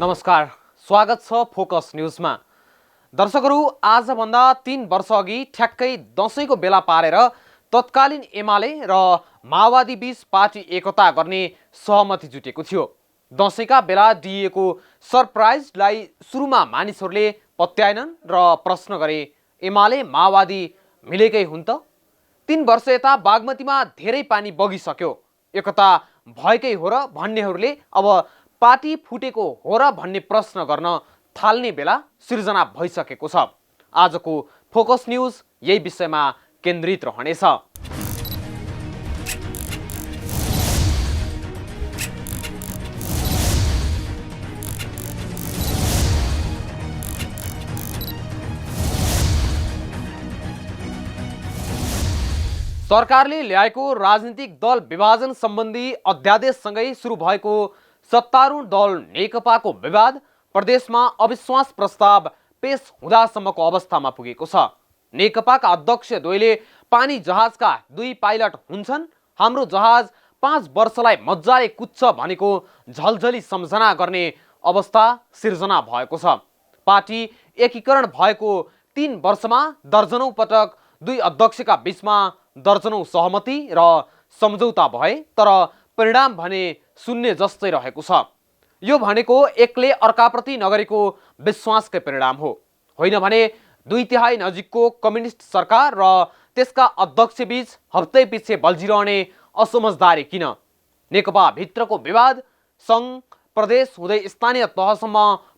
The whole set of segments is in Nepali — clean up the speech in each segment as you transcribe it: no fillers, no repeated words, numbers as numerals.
नमस्कार, स्वागत छ फोकस न्यूजमा। दर्शकहरू, आजभन्दा 3 वर्ष अघि ठ्याक्कै दशैंको बेला पारेर तत्कालीन एमाले र माओवादी बीच पार्टी एकता गर्ने सहमति जुटेको थियो। दशैंका बेला दिइएको सरप्राइजलाई सुरुमा मानिसहरूले पत्याएनन् र प्रश्न गरे, एमाले माओवादी मिलेकै हुन् त? 3 वर्ष यता बागमतीमा धेरै पानी बगिसक्यो, एकता भएकै हो र भन्नेहरूले अब पार्टी फुटेको हो र भन्ने प्रश्न गर्न थाल्ने बेला सिर्जना भइसकेको छ। आजको फोकस न्यूज यही विषयमा केन्द्रित रहनेछ। सरकारले ल्याएको राजनीतिक दल विभाजन सम्बन्धी अध्यादेशसँगै सुरु भएको सत्तारूढ दल नेकपाको विवाद प्रदेशमा अविश्वास प्रस्ताव पेश हुँदासम्मको अवस्थामा पुगेको छ। नेकपाका अध्यक्ष द्वयले पानी जहाजका 2 पाइलट हुन्छन्, हाम्रो जहाज 5 वर्षलाई मजाले कुद्छ भनेको झलझली सम्झना गर्ने अवस्था सिर्जना भएको छ। पार्टी एकीकरण भएको 3 वर्षमा दर्जनौं पटक 2 अध्यक्षका बीचमा दर्जनौं सहमति र सम्झौता भए, तर परिणाम भने शून्य जस्तै रहेको छ। यो भनेको एकले अर्काप्रति नगरेको विश्वासकै परिणाम हो, होइन भने 2/3 नजिकको कम्युनिस्ट सरकार र त्यसका अध्यक्ष बीच हप्तै पछि बल्झिरहने असमझदारी किन? नेकपा भित्रको विवाद सङ्घ प्रदेश हुँदै स्थानीय तहसम्म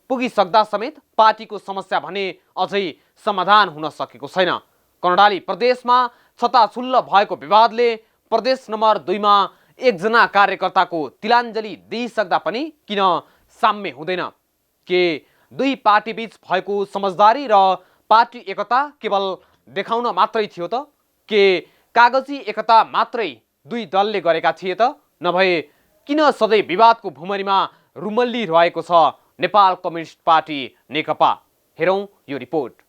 पुगिसक्दा समेत पार्टीको समस्या भने अझै समाधान हुन सकेको छैन। कर्णाली प्रदेशमा छताछुल्ल भएको विवादले प्रदेश नम्बर 2 मा एकजना कार्यकर्ताको तिलाञ्जली दिइसक्दा पनि किन साम्य हुँदैन? के 2 पार्टी बीच भएको समझदारी र पार्टी एकता केवल देखाउन मात्रै थियो त? के कागजी एकता मात्रै 2 दलले गरेका थिए त? नभए किन सधैँ विवादको भुमरीमा रुमल्ली रहेको छ नेपाल कम्युनिस्ट पार्टी नेकपा? हेरौं यो रिपोर्ट।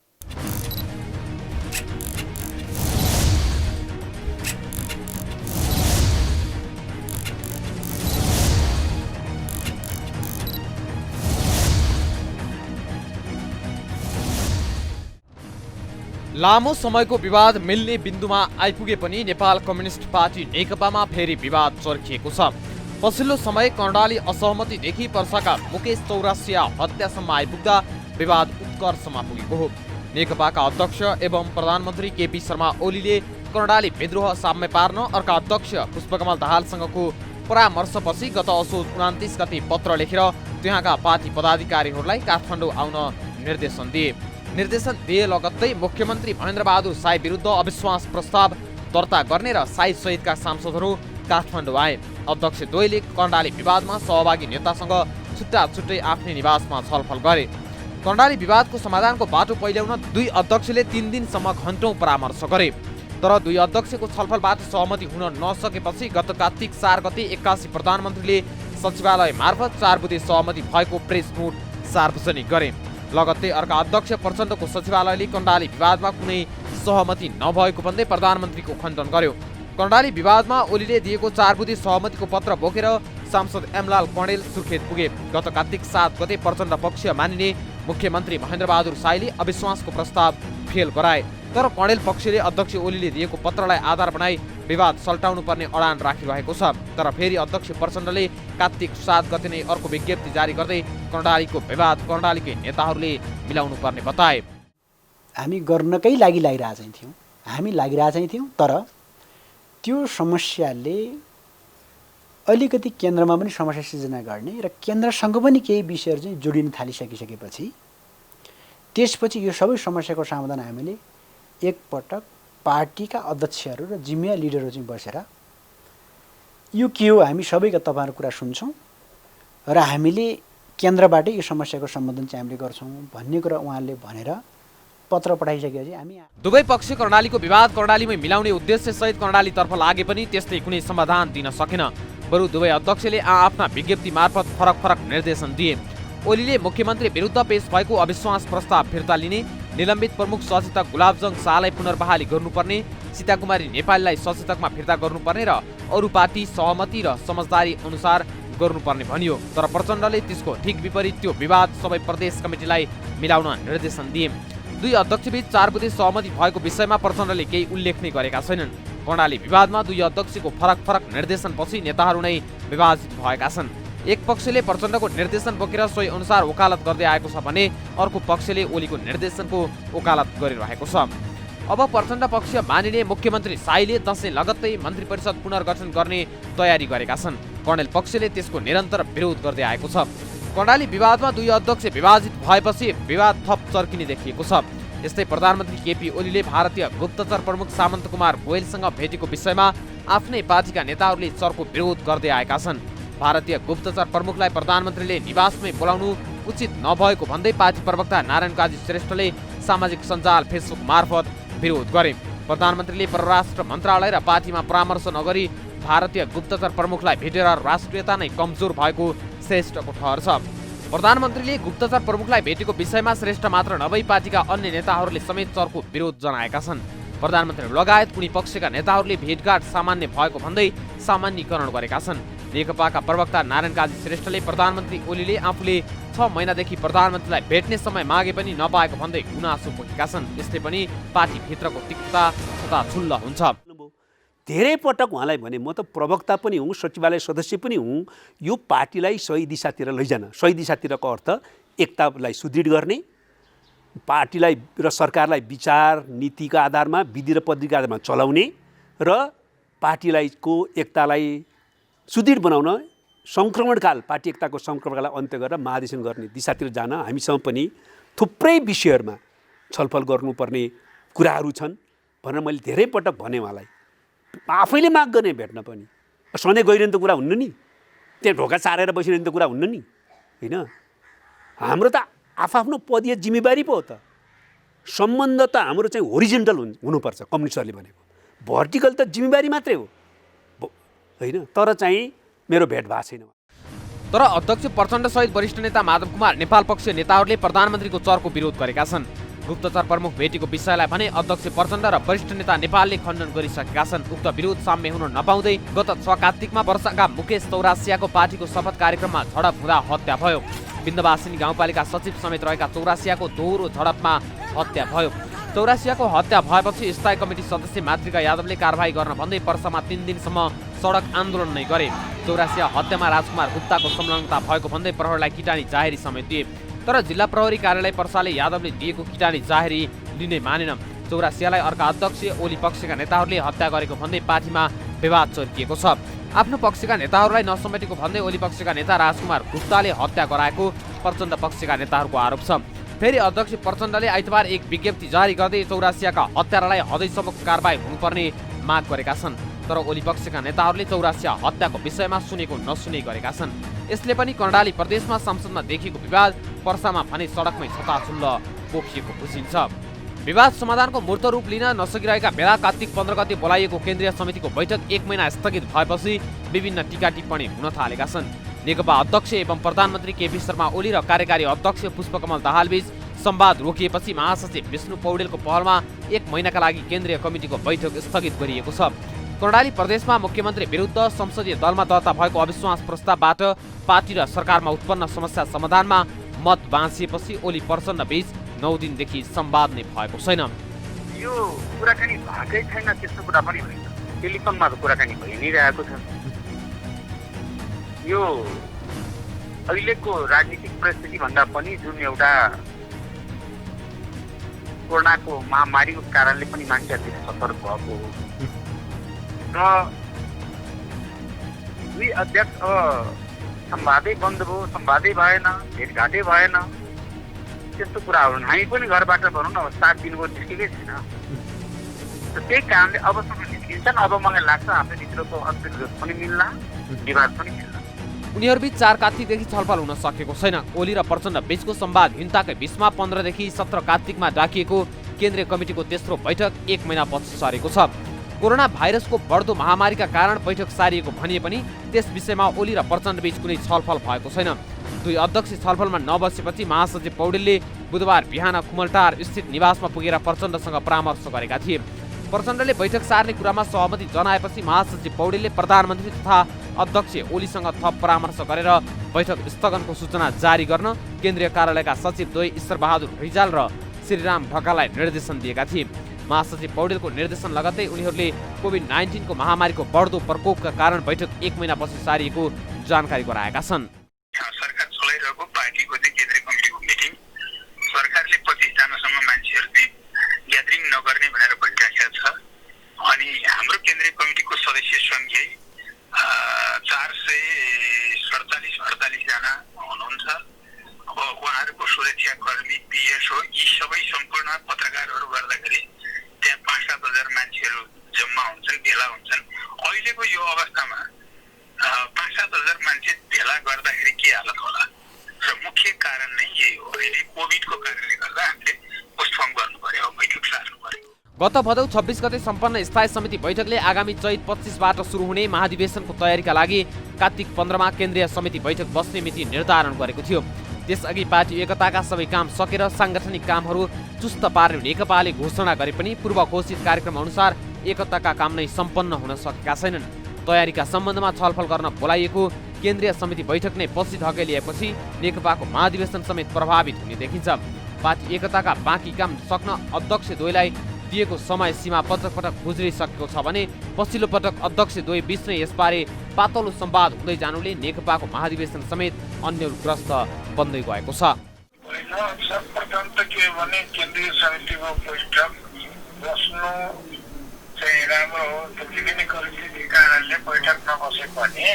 लामो समयको विवाद मिल्ने बिन्दुमा आइपुगे पनि नेपाल कम्युनिस्ट पार्टी नेकपामा फेरि विवाद चर्किएको छ। पछिल्लो समय कर्णाली असहमतिदेखि पर्साका मुकेश चौरसिया हत्यासम्म आइपुग्दा विवाद उत्कर्षमा पुगेको हो। नेकपाका अध्यक्ष एवं प्रधानमन्त्री केपी शर्मा ओलीले कर्णाली विद्रोह साम्य पार्न अर्का अध्यक्ष पुष्पकमल दाहालसँगको परामर्शपछि गत असोज 29 गते पत्र लेखेर त्यहाँका पार्टी पदाधिकारीहरूलाई काठमाडौँ आउन निर्देशन दिए लगत्तै मुख्यमन्त्री महेन्द्र बहादुर साई विरुद्ध अविश्वास प्रस्ताव दर्ता गर्ने र साई सहितका सांसदहरू काठमाडौँ आए। अध्यक्ष द्वयले कर्णाली विवादमा सहभागी नेतासँग छुट्टै आफ्नै निवासमा छलफल गरे। कर्णाली विवादको समाधानको बाटो पहिल्याउन 2 अध्यक्षले 3 दिनसम्म घण्टौं परामर्श गरे, तर 2 अध्यक्षको छलफलबाट सहमति हुन नसकेपछि गत कार्तिक 4 गते 81 प्रधानमन्त्रीले सचिवालय मार्फत 4 बुँदे सहमति भएको प्रेस नोट सार्वजनिक गरे। लगत्तै अर्का अध्यक्ष प्रचण्डको सचिवालयले कर्णाली विवादमा कुनै सहमति नभएको भन्दै प्रधानमन्त्रीको खण्डन गर्यो। कर्णाली विवादमा ओलीले दिएको 4 बुँदे सहमतिको पत्र बोकेर सांसद एमलाल कणेल सुर्खेत पुगे। गत कार्तिक 7 गते प्रचण्ड पक्षीय मानिने मुख्यमन्त्री महेन्द्र बहादुर साईले अविश्वासको प्रस्ताव फेल गराए, तर कणेल पक्षले अध्यक्ष ओलीले दिएको पत्रलाई आधार बनाई विवाद सल्टाउनु पर्ने अडान राखिरहेको छ। तर फेरि अध्यक्ष प्रचण्डले कार्तिक 7 गते नै अर्को विज्ञप्ति जारी गर्दै कर्णालीको विवाद कर्णालीकै नेताहरूले मिलाउनु पर्ने बताए। हामी गर्नकै लागि लागिरहेछौँ, तर त्यो समस्याले अलिकति केन्द्रमा पनि समस्या सिर्जना गर्ने र केन्द्रसँग पनि केही विषयहरू चाहिँ जोडिन थालिसकेपछि त्यसपछि यो सबै समस्याको समाधान हामीले एकपटक पार्टीका अध्यक्षहरू र जिम्मेवार लिडरहरू चाहिँ बसेर यो के हो, हामी सबैका तपाईँहरूको कुरा सुन्छौँ र हामीले केन्द्रबाटै यो समस्याको सम्बोधन चाहिँ हामीले गर्छौँ भन्ने कुरा उहाँले भनेर पत्र पठाइसकेपछि हामी दुवै पक्ष कर्णालीको विवाद कर्णालीमै मिलाउने उद्देश्य सहित कर्णालीतर्फ लागे पनि त्यसले कुनै समाधान दिन सकेन। बरु दुवै अध्यक्षले आफ्ना विज्ञप्ति मार्फत फरक निर्देशन दिए। ओलीले मुख्यमन्त्री विरुद्ध पेश भएको अविश्वास प्रस्ताव फिर्ता लिने, निलम्बित प्रमुख सचेतक गुलाबजङ शाहलाई पुनर्बहाली गर्नुपर्ने, सीताकुमारी नेपालीलाई सचेतकमा फिर्ता गर्नुपर्ने र अरू पार्टी सहमति र समझदारी अनुसार गर्नुपर्ने भनियो। तर प्रचण्डले त्यसको ठिक विपरीत त्यो विवाद सबै प्रदेश कमिटीलाई मिलाउन निर्देशन दिए। दुई अध्यक्षबीच 4 बुँदे सहमति भएको विषयमा प्रचण्डले केही उल्लेख नै गरेका छैनन्। कर्णाली विवादमा दुई अध्यक्षको फरक निर्देशनपछि नेताहरू नै विभाजित भएका छन्। एक पक्षले प्रचण्डको निर्देशन बोकेर सोही अनुसार वकालत गर्दै आएको छ भने अर्को पक्षले ओलीको निर्देशनको वकालत गरिरहेको छ। अब प्रचण्ड पक्ष मानिने मुख्यमन्त्री शाहीले दशैं लगत्तै मन्त्री परिषद पुनर्गठन गर्ने तयारी गरेका छन्। कर्णेल पक्षले त्यसको निरन्तर विरोध गर्दै आएको छ। कर्णाली विवादमा दुई अध्यक्ष विभाजित भएपछि विवाद थप चर्किने देखिएको छ। यस्तै प्रधानमन्त्री केपी ओलीले भारतीय गुप्तचर प्रमुख सामन्त कुमार गोयलसँग भेटेको विषयमा आफ्नै पार्टीका नेताहरूले चर्को विरोध गर्दै आएका छन्। भारतीय गुप्तचर प्रमुखलाई प्रधानमन्त्रीले निवासमै बोलाउनु उचित नभएको भन्दै पार्टी प्रवक्ता नारायण काजी श्रेष्ठले सामाजिक सञ्जाल फेसबुक मार्फत विरोध गरे। प्रधानमन्त्रीले परराष्ट्र मन्त्रालय र पार्टीमा परामर्श नगरी भारतीय गुप्तचर प्रमुखलाई भेटेर राष्ट्रियता नै कमजोर भएको श्रेष्ठको ठहर छ। प्रधानमन्त्रीले गुप्तचर प्रमुखलाई भेटेको विषयमा श्रेष्ठ मात्र नभई पार्टीका अन्य नेताहरूले समेत चर्को विरोध जनाएका छन्। प्रधानमन्त्री लगायत कुनै पक्षका नेताहरूले भेटघाट सामान्य भएको भन्दै सामान्यीकरण गरेका छन्। नेकपाका प्रवक्ता नारायण काजी श्रेष्ठले प्रधानमन्त्री ओलीले आफूले 6 महिनादेखि प्रधानमन्त्रीलाई भेट्ने समय मागे पनि नपाएको भन्दै गुनासो पोखेका छन्। यसले पनि पार्टीभित्रको तिक्तता छताछुल्ल हुन्छ। धेरै पटक उहाँलाई भने म त प्रवक्ता पनि हुँ, सचिवालय सदस्य पनि हुँ, यो पार्टीलाई सही दिशातिर लैजान। सही दिशातिरको अर्थ एकतालाई सुदृढ गर्ने, पार्टीलाई र सरकारलाई विचार नीतिका आधारमा विधि र पद्धतिका आधारमा चलाउने र पार्टीलाई एकतालाई सुदृढ बनाउन सङ्क्रमणकाल पार्टी एकताको सङ्क्रमणकाललाई अन्त्य गरेर महाधिवेशन गर्ने दिशातिर जान हामीसँग पनि थुप्रै विषयहरूमा छलफल गर्नुपर्ने कुराहरू छन् भनेर मैले धेरै पटक भने उहाँलाई। आफैले माग गर्ने भेट्न पनि सधैँ गइरहने त कुरा हुन्न नि, त्यहाँ ढोका चारेर बसिरहने त कुरा हुन्न नि, होइन? हाम्रो त आफ्नो पदीय जिम्मेवारी पो हो त। सम्बन्ध त हाम्रो चाहिँ होरिजेन्टल हुनुपर्छ कम्युनिस्टहरूले भनेको, भर्टिकल त जिम्मेवारी मात्रै हो, होइन? तर चाहिँ मेरो भेट भएको छैन। तर अध्यक्ष प्रचण्ड सहित वरिष्ठ नेता माधव कुमार नेपाल पक्षीय नेताहरूले प्रधानमन्त्रीको चर्को विरोध गरेका छन्। गुप्तचर प्रमुख भेटेको विषयलाई भने अध्यक्ष प्रचण्ड र वरिष्ठ नेता नेपालले खण्डन गरिसकेका छन्। उक्त विरोध साम्य हुन नपाउँदै गत 6 कार्तिकमा वर्षाका मुकेश चौरासियाको पार्टीको शपथ कार्यक्रममा झडप हुँदा हत्या भयो। विन्ध्यवासिनी गाउँपालिका सचिव समेत रहेका चौरासियाको दोहोरो झडपमा हत्या भयो। चौरासियाको हत्या भएपछि स्थायी कमिटी सदस्य मातृका यादवले कारबाही गर्न भन्दै पर्सामा 3 दिनसम्म सडक आन्दोलन नै गरे। चौरासिया हत्यामा राजकुमार गुप्ताको संलग्नता भएको भन्दै प्रहरीलाई किटानी जाहेरी समेत दिए। तर जिल्ला प्रहरी कार्यालय पर्साले यादवले दिएको किटानी जाहेरी लिनै मानेन। चौरासियालाई अर्का अध्यक्ष ओली पक्षका नेताहरूले हत्या गरेको भन्दै पार्टीमा विवाद चर्किएको छ। आफ्नो पक्षका नेताहरूलाई नसमेटेको भन्दै ओली पक्षका नेता राजकुमार गुप्ताले हत्या गराएको प्रचण्ड पक्षका नेताहरूको आरोप छ। फेरि अध्यक्ष प्रचण्डले आइतबार एक विज्ञप्ति जारी गर्दै चौरासियाका हत्यारालाई हदैसम्म कारबाही हुनुपर्ने माग गरेका छन्। तर ओली पक्षका नेताहरूले चौरासिया हत्याको विषयमा सुनेको नसुने गरेका छन्। यसले पनि कर्णाली प्रदेशमा संसदमा देखिएको विवाद पर्सामा भने सडकमै छताछुल्ल पोखिएको बुझिन्छ। विवाद समाधानको मूर्त रूप लिन नसकिरहेका बेला कार्तिक 15 गते बोलाइएको केन्द्रीय समितिको बैठक 1 महिना स्थगित भएपछि विभिन्न टीका टिप्पणी हुन थालेका छन्। नेकपा अध्यक्ष एवं प्रधानमन्त्री केपी शर्मा ओली र कार्यकारी अध्यक्ष पुष्पकमल दाहालबीच संवाद रोकिएपछि महासचिव विष्णु पौडेलको पहलमा 1 महिनाका लागि केन्द्रीय कमिटीको बैठक स्थगित गरिएको छ। कर्णाली प्रदेशमा मुख्यमन्त्री विरुद्ध संसदीय दलमा दर्ता भएको अविश्वास प्रस्तावबाट पार्टी र सरकारमा उत्पन्न समस्या समाधानमा मत बाँचिएपछि ओली प्रचण्ड बीच 9 दिनदेखि संवाद नै भएको छैन। यो कुराकानी भएकै छैन, त्यस्तो कुरा पनि होइन। टेलिफोनमा कुराकानी भइ नै रहेको छ। यो अहिलेको राजनीतिक परिस्थिति भन्दा पनि जुन एउटा कोरोनाको महामारीको कारणले पनि मान्छेहरूले सतर्क भएको हो र दुई अध्यक्ष संवादै बन्द भयो, संवादै भएन, भेटघाटै भएन, त्यस्तो कुराहरू हामी पनि घरबाट भनौँ न 7 दिनको निस्केकै छैन। त्यही कारणले अबसम्म निस्किन्छन्। अब मलाई लाग्छ आफ्नो भित्रको अन्तर्गत पनि मिल्ला, विवाद पनि मिल्ला। उनीहरूबीच 4 कार्तिकदेखि छलफल हुन सकेको छैन। ओली र प्रचण्ड बीचको संवादहीनताकै बीचमा 15 देखि 17 कार्तिकमा डाकिएको केन्द्रीय कमिटीको तेस्रो बैठक 1 महिना पछि सरेको छ। कोरोना भाइरसको बढ्दो महामारीका कारण बैठक सारिएको भनिए पनि त्यस विषयमा ओली र प्रचण्ड बीच कुनै छलफल भएको छैन। दुई अध्यक्ष छलफलमा नबसेपछि महासचिव पौडेलले बुधबार बिहान कुमलटार स्थित निवासमा पुगेर प्रचण्डसँग परामर्श गरेका थिए। प्रचण्डले बैठक सार्ने कुरामा सहमति जनाएपछि महासचिव पौडेलले प्रधानमन्त्री तथा अध्यक्ष ओलीसँग थप परामर्श गरेर बैठक स्थगनको सूचना जारी गर्न केन्द्रीय कार्यालयका सचिव द्वय ईश्वरबहादुर रिजाल र श्रीराम ढकाललाई निर्देशन दिएका थिए। महासचिव पौडेलको निर्देशन लगत्तै उनीहरूले कोभिड-19 को महामारीको बढ्दो प्रकोपका कारण बैठक 1 महिनापछि सारिएको जानकारी गराएका छन्। सरकार चलाइरहेको पार्टीको चाहिँ केन्द्रीय कमिटीको मिटिङ सरकारले 25 जनासम्म मान्छेहरू चाहिँ ग्यादरिङ नगर्ने भनेर भनिराखेको छ। अनि हाम्रो केन्द्रीय कमिटीको सदस्य सङ्ख्या 447-48 जना हुनुहुन्छ। अब उहाँहरूको सुरक्षाकर्मी, पिएसओ यी सबै सम्पूर्ण पत्रकारहरू गर्दाखेरि त्यहाँ 5-7 हजार मान्छेहरू जम्मा हुन्छन्, भेला हुन्छन्। अहिलेको यो अवस्थामा 5-7 हजार मान्छे भेला गर्दाखेरि के हालत होला र मुख्य कारण नै यही हो। अहिले कोभिडको कारणले गर्दा हामीले पोस्टपोन गर्नु पर्यो, बैठक सार्नु पर्यो। गत भदौ 26 गते सम्पन्न स्थायी समिति बैठकले आगामी चैत 25बाट सुरु हुने महाधिवेशनको तयारीका लागि कार्तिक 15मा केन्द्रीय समिति बैठक बस्ने मिति निर्धारण गरेको थियो। त्यसअघि पार्टी एकताका सबै काम सकेर साङ्गठनिक कामहरू चुस्त पार्ने नेकपाले घोषणा गरे पनि पूर्व घोषित कार्यक्रम अनुसार एकताका काम नै सम्पन्न हुन सकेका छैनन्। तयारीका सम्बन्धमा छलफल गर्न बोलाइएको केन्द्रीय समिति बैठक नै पछि धकेलिएपछि नेकपाको महाधिवेशन समेत प्रभावित हुने देखिन्छ। पार्टी एकताका बाँकी काम सक्न अध्यक्ष द्वयलाई दिएको समय सीमा पटक पटक गुज्रिसकेको छ भने पछिल्लो पटक अध्यक्ष द्वय बीच नै यसबारे पातलो संवाद हुँदै जानुले नेकपाको महाधिवेशन समेत अन्यग्रस्त बन्दै गएको छ। सर्वप्रथम त के भने केन्द्रीय समितिको बैठक बस्नु चाहिँ राम्रो हो। विभिन्न परिस्थिति कारणले बैठक नबसे पनि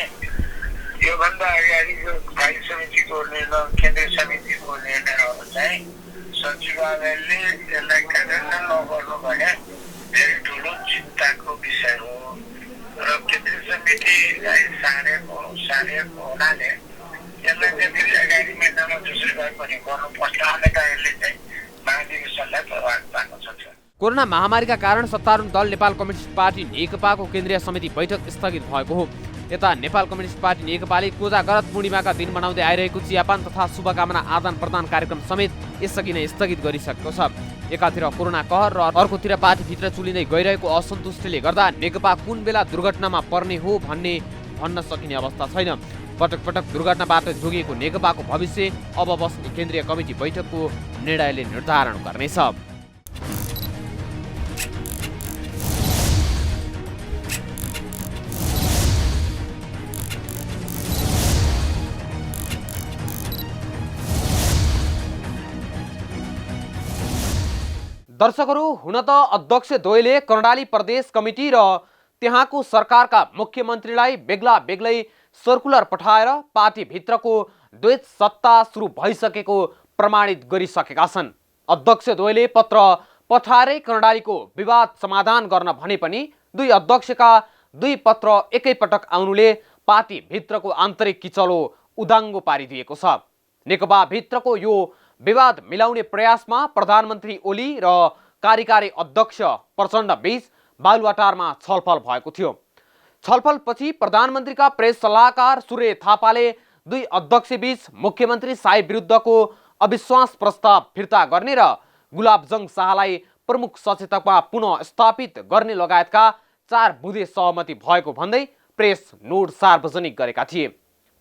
योभन्दा अगाडि यो स्थायी समितिको निर्णय, केन्द्रीय समितिको निर्णयहरू चाहिँ सचिवालयले यसलाई कार्यान्वयन नगर्नु भने धेरै ठुलो चिन्ताको विषय हो र केन्द्रीय समितिलाई सारेको हुनाले यसलाई चाहिँ अगाडि महिनामा जसरी भए पनि गर्नुपर्छ। अन्यथा यसले चाहिँ महाधिवेशनलाई प्रभावित पार्न सक्छ। कोरोना महामारीका कारण सत्तारूढ दल नेपाल कम्युनिस्ट पार्टी नेकपाको केन्द्रीय समिति बैठक स्थगित भएको हो। यता नेपाल कम्युनिस्ट पार्टी नेकपाले कोजागरत पूर्णिमाका दिन मनाउँदै आइरहेको चियापान तथा शुभकामना आदान प्रदान कार्यक्रम समेत यसअघि नै स्थगित गरिसकेको छ। एकातिर कोरोना कहर र अर्कोतिर पार्टीभित्र चुलिँदै गइरहेको असन्तुष्टिले गर्दा नेकपा कुन बेला दुर्घटनामा पर्ने हो भन्न सकिने अवस्था छैन। पटक पटक दुर्घटनाबाट जोगिएको नेकपाको भविष्य अब बस्ने केन्द्रीय कमिटी बैठकको निर्णयले निर्धारण गर्नेछ। दर्शकहरू, हुन त अध्यक्ष द्वयले कर्णाली प्रदेश कमिटी र त्यहाँको सरकारका मुख्यमन्त्रीलाई बेग्ला बेग्लै सर्कुलर पठाएर पार्टीभित्रको द्वैत सत्ता सुरु भइसकेको प्रमाणित गरिसकेका छन्। अध्यक्ष द्वयले पत्र पठाएरै कर्णालीको विवाद समाधान गर्न भने पनि दुई अध्यक्षका दुई पत्र एकैपटक आउनुले पार्टीभित्रको आन्तरिक किचलो उदाङ्गो पारिदिएको छ। नेकपा भित्रको यो विवाद मिलाउने प्रयासमा प्रधानमन्त्री ओली र कार्यकारी अध्यक्ष प्रचण्ड बीच बालुवाटारमा छलफल भएको थियो। छलफलपछि प्रधानमन्त्रीका प्रेस सल्लाहकार सूर्य थापाले दुई अध्यक्षबीच मुख्यमन्त्री साहेब विरुद्धको अविश्वास प्रस्ताव फिर्ता गर्ने र गुलाबजङ शाहलाई प्रमुख सचेतकमा पुनः स्थापित गर्ने लगायतका 4 बुँदे सहमति भएको भन्दै प्रेस नोट सार्वजनिक गरेका थिए।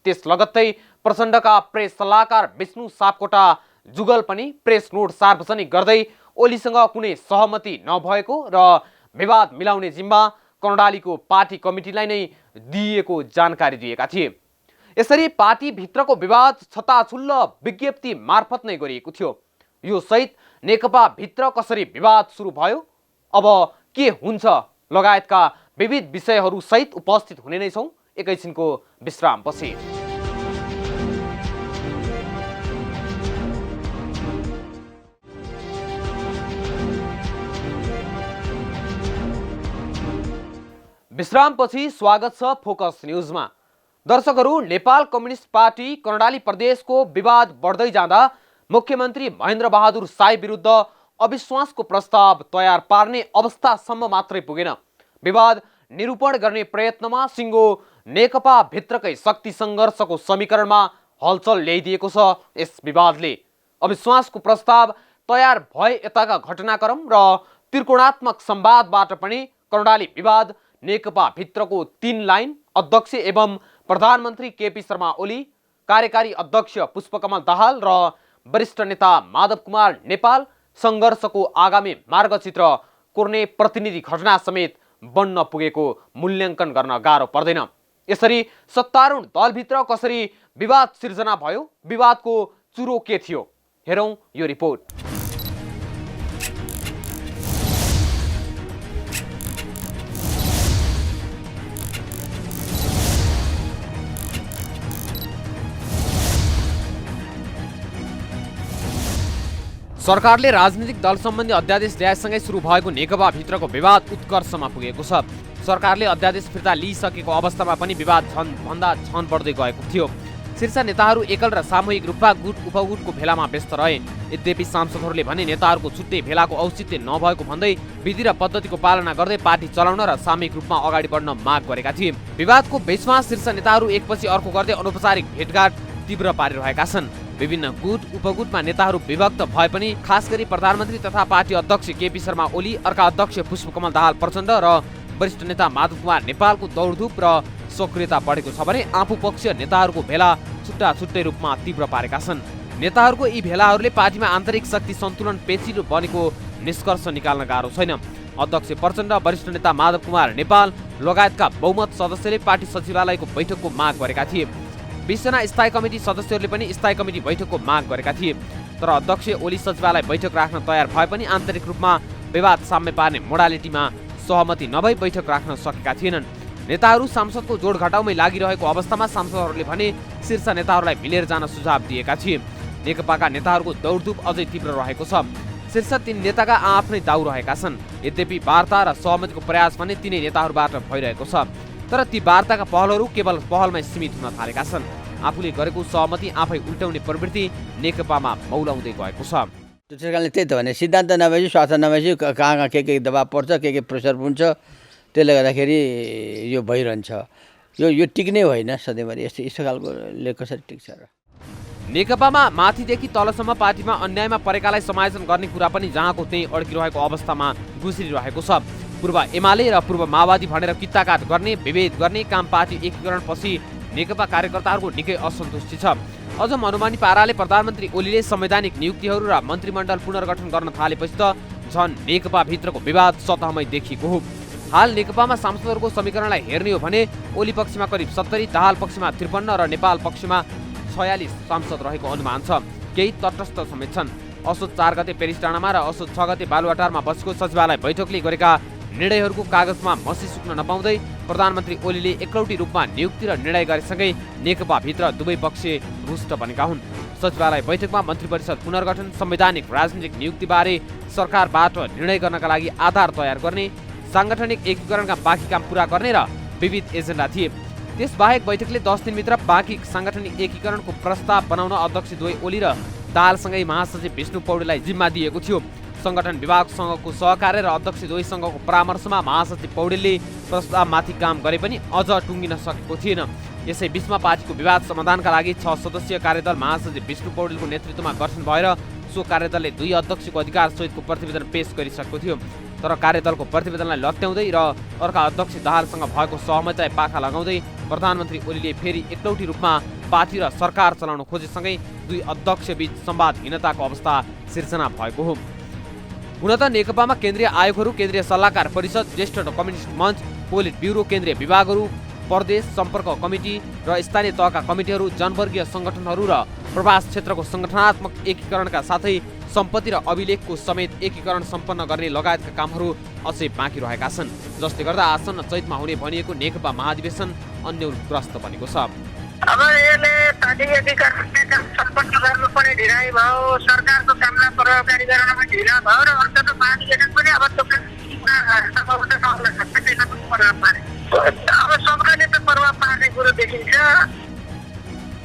त्यस लगत्तै प्रचण्डका प्रेस सल्लाहकार विष्णु सापकोटा जुगल पनि प्रेस नोट सार्वजनिक गर्दै ओलीसँग कुनै सहमति नभएको र विवाद मिलाउने जिम्मा कर्णालीको पार्टी कमिटीलाई नै दिएको जानकारी दिएका थिए। यसरी पार्टीभित्रको विवाद छताछुल्ल विज्ञप्ति मार्फत नै गरिएको थियो। यो सहित नेकपा भित्र कसरी विवाद सुरु भयो, अब के हुन्छ लगायतका विविध विषयहरू सहित उपस्थित हुने नै छौँ एकैछिनको विश्रामपछि। विश्रामपछि स्वागत छ फोकस न्यूजमा। दर्शकहरू, नेपाल कम्युनिस्ट पार्टी कर्णाली प्रदेशको विवाद बढ्दै जाँदा मुख्यमन्त्री महेन्द्र बहादुर साई विरुद्ध अविश्वासको प्रस्ताव तयार पार्ने अवस्थासम्म मात्रै पुगेन। विवाद निरूपण गर्ने प्रयत्नमा सिङ्गो नेकपा भित्रकै शक्ति सङ्घर्षको समीकरणमा हलचल ल्याइदिएको छ। यस विवादले अविश्वासको प्रस्ताव तयार भए यताका घटनाक्रम र त्रिकोणात्मक संवादबाट पनि कर्णाली विवाद नेकपा भित्रको 3 लाइन अध्यक्ष एवं प्रधानमन्त्री केपी शर्मा ओली, कार्यकारी अध्यक्ष पुष्पकमल दाहाल र वरिष्ठ नेता माधव कुमार नेपाल सङ्घर्षको आगामी मार्गचित्र कोर्ने प्रतिनिधि घटना समेत बन्न पुगेको मूल्याङ्कन गर्न गाह्रो पर्दैन। यसरी सत्तारूढ दलभित्र कसरी विवाद सिर्जना भयो, विवादको चुरो के थियो, हेरौँ यो रिपोर्ट। सरकारले राजनीतिक दल सम्बन्धी अध्यादेश ल्याएसँगै सुरु भएको नेकपा भित्रको विवाद उत्कर्षमा पुगेको छ। सरकारले अध्यादेश फिर्ता लिइसकेको अवस्थामा पनि विवाद झन बढ्दै गएको थियो। शीर्ष नेताहरू एकल र सामूहिक रूपमा गुट उपगुटको भेलामा व्यस्त रहे। यद्यपि सांसदहरूले भने नेताहरूको छुट्टै भेलाको औचित्य नभएको भन्दै विधि र पद्धतिको पालना गर्दै पार्टी चलाउन र सामूहिक रूपमा अगाडि बढ्न माग गरेका थिए। विवादको बीचमा शीर्ष नेताहरू एकपछि अर्को गर्दै अनौपचारिक भेटघाट तीव्र पारिरहेका छन्। विभिन्न गुट उपगुटमा नेताहरू विभक्त भए पनि खास गरी प्रधानमन्त्री तथा पार्टी अध्यक्ष केपी शर्मा ओली, अर्का अध्यक्ष पुष्पकमल दाहाल प्रचण्ड र वरिष्ठ नेता माधव कुमार नेपालको दौडधुप र सक्रियता बढेको छ भने आफू पक्षीय नेताहरूको भेला छुट्टा छुट्टै रूपमा तीव्र पारेका छन्। नेताहरूको यी भेलाहरूले पार्टीमा आन्तरिक शक्ति सन्तुलन पेचिलो बनेको निष्कर्ष निकाल्न गाह्रो छैन। अध्यक्ष प्रचण्ड, वरिष्ठ नेता माधव कुमार नेपाल लगायतका बहुमत सदस्यले पार्टी सचिवालयको बैठकको माग गरेका थिए। 20 जना स्थायी कमिटी सदस्यहरूले पनि स्थायी कमिटी बैठकको माग गरेका थिए। तर अध्यक्ष ओली सचिवालय बैठक राख्न तयार भए पनि आन्तरिक रूपमा विवाद साम्य पार्ने मोडालिटीमा सहमति नभई बैठक राख्न सकेका थिएनन्। नेताहरू सांसदको जोड घटाउमै लागिरहेको अवस्थामा सांसदहरूले भने शीर्ष नेताहरूलाई मिलेर जान सुझाव दिएका थिए। नेकपाका नेताहरूको दौडधुप अझै तीव्र रहेको छ। शीर्ष 3 नेताका आफ्नै दाउ रहेका छन्। यद्यपि वार्ता र सहमतिको प्रयास भने तिनै नेताहरूबाट भइरहेको छ। तर ती वार्ताका पहलहरू केवल पहलमै सीमित हुन थालेका छन्। आफूले गरेको सहमति आफै उल्टाउने प्रवृत्ति नेकपामा मौलाउँदै गएको छ। त्यसै कारणले त्यही त भने सिद्धान्त नभएपछि स्वार्थ नभएपछि कहाँ के दबाब पर्छ, के प्रेसर हुन्छ, त्यसले गर्दाखेरि यो भइरहन्छ। यो टिक्ने होइन सधैँभरि। यस्तो खालकोले कसरी टिक्छ र? नेकपामा माथिदेखि तलसम्म पार्टीमा अन्यायमा परेकालाई समायोजन गर्ने कुरा पनि जहाँको त्यही अड्किरहेको अवस्थामा गुज्रिरहेको छ। पूर्व एमाले र पूर्व माओवादी भनेर कित्ताकाट गर्ने, विभेद गर्ने काम पार्टी एकीकरणपछि नेकपा कार्यकर्ताहरूको निकै असन्तुष्टि छ। अझ मनोमानी पाराले प्रधानमन्त्री ओलीले संवैधानिक नियुक्तिहरू र मन्त्रीमण्डल पुनर्गठन गर्न थालेपछि त झन् नेकपा भित्रको विवाद सतहमै देखिएको हो। हाल नेकपामा सांसदहरूको समीकरणलाई हेर्ने हो भने ओली पक्षमा करिब 70, दाहाल पक्षमा 53 र नेपाल पक्षमा 46 सांसद रहेको अनुमान छ। केही तटस्थ समेत छन्। असोज 4 गते पेरिस डाँडामा र असोज 6 गते बालुवाटारमा बसेको सचिवालय बैठकले गरेका निर्णयहरूको कागजमा मसी सुक्न नपाउँदै प्रधानमन्त्री ओलीले एकलौटी रूपमा नियुक्ति र निर्णय गरेसँगै नेकपा भित्र दुवै पक्ष रुष्ट बनेका हुन्। सचिवालय बैठकमा मन्त्री परिषद पुनर्गठन, संवैधानिक राजनीतिक नियुक्तिबारे सरकारबाट निर्णय गर्नका लागि आधार तयार गर्ने, साङ्गठनिक एकीकरणका बाँकी काम पूरा गर्ने र विविध एजेन्डा थिए। त्यसबाहेक बैठकले 10 दिनभित्र बाँकी साङ्गठनिक एकीकरणको प्रस्ताव बनाउन अध्यक्ष द्वय ओली र दाहालसँगै महासचिव विष्णु पौडेललाई जिम्मा दिएको थियो। संगठन विभागसँगको सहकार्य र अध्यक्ष द्वयसँगको परामर्शमा महासचिव पौडेलले प्रस्तावमाथि काम गरे पनि अझ टुङ्गिन सकेको थिएन। यसै बीचमा पार्टीको विवाद समाधानका लागि 6 सदस्यीय कार्यदल महासचिव विष्णु पौडेलको नेतृत्वमा गठन भएर सो कार्यदलले 2 अध्यक्षको अधिकार सहितको प्रतिवेदन पेश गरिसकेको थियो। तर कार्यदलको प्रतिवेदनलाई लत्याउँदै र अर्का अध्यक्ष दाहालसँग भएको सहमतिलाई पाखा लगाउँदै प्रधानमन्त्री ओलीले फेरि एकलौटी रूपमा पार्टी र सरकार चलाउन खोजेसँगै 2 अध्यक्षबीच संवादहीनताको अवस्था सिर्जना भएको हो। हुन त नेकपामा केन्द्रीय आयोगहरू, केन्द्रीय सल्लाहकार परिषद, ज्येष्ठ कम्युनिस्ट मञ्च, पोलिट ब्युरो, केन्द्रीय विभागहरू, प्रदेश सम्पर्क कमिटी र स्थानीय तहका कमिटीहरू, जनवर्गीय सङ्गठनहरू र प्रवास क्षेत्रको सङ्गठनात्मक एकीकरणका साथै सम्पत्ति र अभिलेखको समेत एकीकरण सम्पन्न गर्ने लगायतका कामहरू अझै बाँकी रहेका छन्। जसले गर्दा आसन्न चैतमा हुने भनिएको नेकपा महाधिवेशन अन्यलग्रस्त बनेको छ। अब यसले पार्टी एकीकरणका काम सम्पन्न गर्नुपर्ने ढिलाइ भयो, सरकारको कामलाई प्रभावकारी गर्नमा ढिला भयो र अन्तत पार्टीले पनि अब सबैले त प्रभाव पार्ने कुरो देखिन्छ।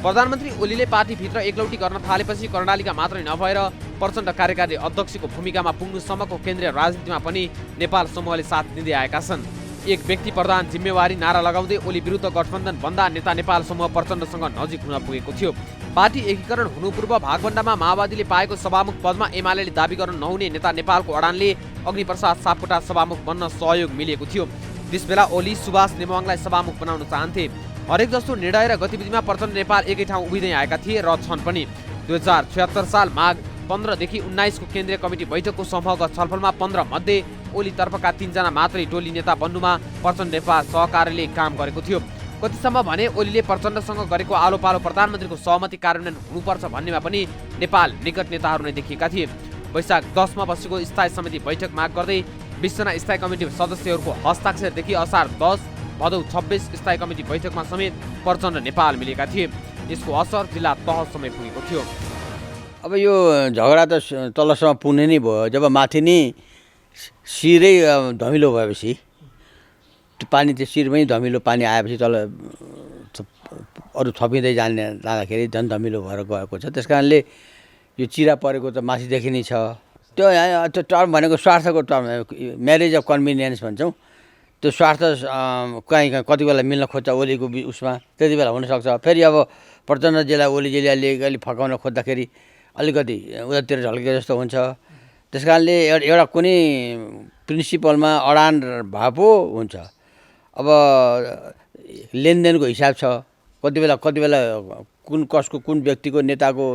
प्रधानमन्त्री ओलीले पार्टीभित्र एकलौटी गर्न थालेपछि कर्णालीका मात्रै नभएर प्रचण्ड कार्यकारी अध्यक्षको भूमिकामा पुग्नुसम्मको केन्द्रीय राजनीतिमा पनि नेपाल समूहले साथ दिँदै आएका छन्। एक व्यक्ति प्रधान जिम्मेवारी नारा लगाउँदै ओली विरुद्ध गठबन्धन भन्दा नेता नेपाल समूह प्रचण्डसँग नजिक हुन पुगेको थियो। पार्टी एकीकरण हुनु पूर्व भागभण्डामा माओवादीले पाएको सभामुख पदमा एमाले दाबी गर्न नहुने नेता नेपालको अडानले अग्निप्रसाद सापकोटा सभामुख बन्न सहयोग मिलेको थियो। त्यसबेला ओली सुभाष नेमाङलाई सभामुख बनाउन चाहन्थे। हरेक जस्तो निर्णय र गतिविधिमा प्रचण्ड नेपाल एकै ठाउँ उभिँदै आएका थिए र छन् पनि। 2076 साल माघ 15 देखि 19 को केन्द्रीय कमिटी बैठकको समूहगत छलफलमा 15 मध्ये ओली तर्फका 3 जना मात्रै टोली नेता बन्नुमा प्रचण्ड नेपाल सहकार्यले काम गरेको थियो। कतिसम्म भने ओलीले प्रचण्डसँग गरेको आलो पालो प्रधानमन्त्रीको सहमति कार्यान्वयन हुनुपर्छ भन्नेमा पनि नेपाल निकट नेताहरू नै देखिएका थिए। वैशाख 10 मा बसेको स्थायी समिति बैठक माग गर्दै 20 जना स्थायी कमिटी सदस्यहरूको हस्ताक्षरदेखि असार 10 भदौ 26 स्थायी कमिटी बैठकमा समेत प्रचण्ड नेपाल मिलेका थिए। यसको असर जिल्ला तहसम्म पुगेको थियो। अब यो झगडा त तलसम्म पुग्ने नै भयो। जब माथि नै शिरै धमिलो भएपछि त्यो पानी त्यो शिरमै धमिलो पानी आएपछि तल अरू थपिँदै जाँदाखेरि झन् धमिलो भएर गएको छ। त्यस कारणले यो चिरा परेको त माथिदेखि नै छ। त्यो टर्म भनेको स्वार्थको टर्म, म्यारेज अफ कन्भिनियन्स भन्छौँ। त्यो स्वार्थ कहीँ कति बेला मिल्न खोज्छ ओलीको उसमा, त्यति बेला हुनसक्छ। फेरि अब प्रचण्डजीलाई ओलीजीले अलिक फकाउन खोज्दाखेरि अलिकति उतातिर ढल्के जस्तो हुन्छ। त्यस कारणले एउटा कुनै प्रिन्सिपलमा अडान भए पो हुन्छ। अब लेनदेनको हिसाब छ। कति बेला कुन व्यक्तिको नेताको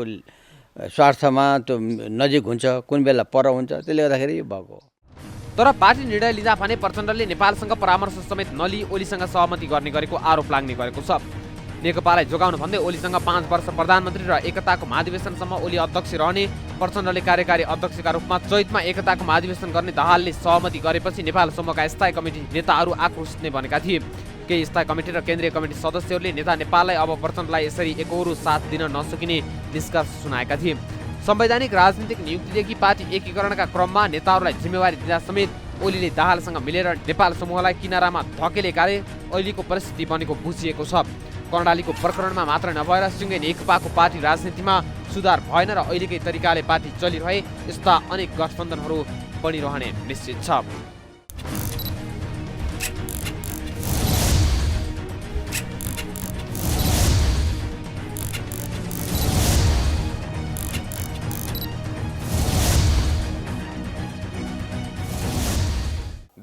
स्वार्थमा त्यो नजिक हुन्छ, कुन बेला पर हुन्छ। त्यसले गर्दाखेरि भएको। तर पार्टी निर्णय लिँदा भने प्रचण्डले नेपालसँग परामर्श समेत नलिई ओलीसँग सहमति गर्ने गरेको आरोप लाग्ने गरेको छ। नेकपालाई जोगाउनु भन्दै ओलीसँग 5 वर्ष प्रधानमन्त्री र एकताको महाधिवेशनसम्म ओली अध्यक्ष रहने, प्रचण्डले कार्यकारी अध्यक्षका रूपमा चैतमा एकताको महाधिवेशन गर्ने दाहालले सहमति गरेपछि नेपाल समूहका स्थायी कमिटी नेताहरू आक्रोशित नै बनेका थिए। केही स्थायी कमिटी र केन्द्रीय कमिटी सदस्यहरूले नेता नेपाललाई अब प्रचण्डलाई यसरी एकहोरो साथ दिन नसकिने निष्कर्ष सुनाएका थिए। संवैधानिक राजनीतिक नियुक्तिदेखि पार्टी एकीकरणका क्रममा नेताहरूलाई जिम्मेवारी दिँदा समेत ओलीले दाहालसँग मिलेर नेपाल समूहलाई किनारामा धकेलेकाले अहिलेको परिस्थिति बनेको बुझिएको छ। कर्णालीको प्रकरणमा मात्र नभएर सँगै नेकपाको पार्टी राजनीतिमा सुधार भएन र अहिलेकै तरिकाले पार्टी चलिरहे यस्ता अनेक गठबन्धनहरू बनिरहने निश्चित छ।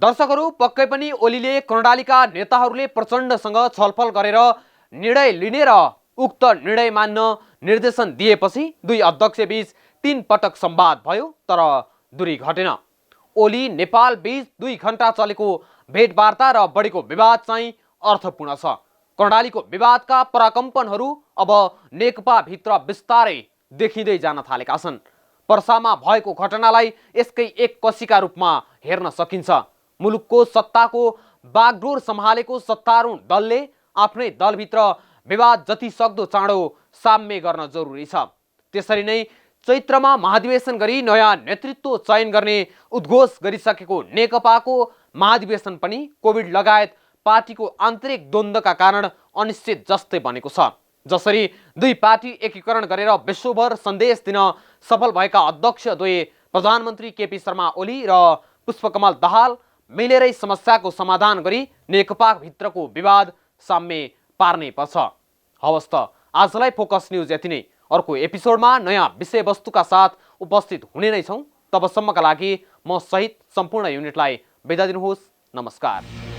दर्शकहरू, पक्कै पनि ओलीले कर्णालीका नेताहरूले प्रचण्डसँग छलफल गरेर निर्णय लिने र उक्त निर्णय मान्न निर्देशन दिएपछि दुई अध्यक्षबीच 3 पटक संवाद भयो, तर दूरी घटेन। ओली नेपाल बीच 2 घण्टा चलेको भेटवार्ता र बढेको विवाद चाहिँ अर्थपूर्ण छ। कर्णालीको विवादका पराकम्पनहरू अब नेकपाभित्र बिस्तारै देखिँदै जान थालेका छन्। पर्सामा भएको घटनालाई यसकै एक कसीका रूपमा हेर्न सकिन्छ। मुलुकको सत्ताको बागडोर सम्हालेको सत्तारूढ दलले आफ्नै दलभित्र विवाद जति सक्दो चाँडो साम्य गर्न जरुरी छ। त्यसरी नै चैत्रमा महाधिवेशन गरी नयाँ नेतृत्व चयन गर्ने उद्घोष गरिसकेको नेकपाको महाधिवेशन पनि कोभिड लगायत पार्टीको आन्तरिक द्वन्द्वका कारण अनिश्चित जस्तै बनेको छ। जसरी दुई पार्टी एकीकरण गरेर विश्वभर सन्देश दिन सफल भएका अध्यक्ष द्वय प्रधानमन्त्री केपी शर्मा ओली र पुष्पकमल दाहाल मिलेरै समस्याको समाधान गरी नेकपा भित्रको विवाद साम्य पार्नै पर्छ। हवस् त, आजलाई फोकस न्यूज यति नै। अर्को एपिसोडमा नयाँ विषयवस्तुका साथ उपस्थित हुने नै छौँ। तबसम्मका लागि म सहित सम्पूर्ण युनिटलाई बिदा दिनुहोस्। नमस्कार।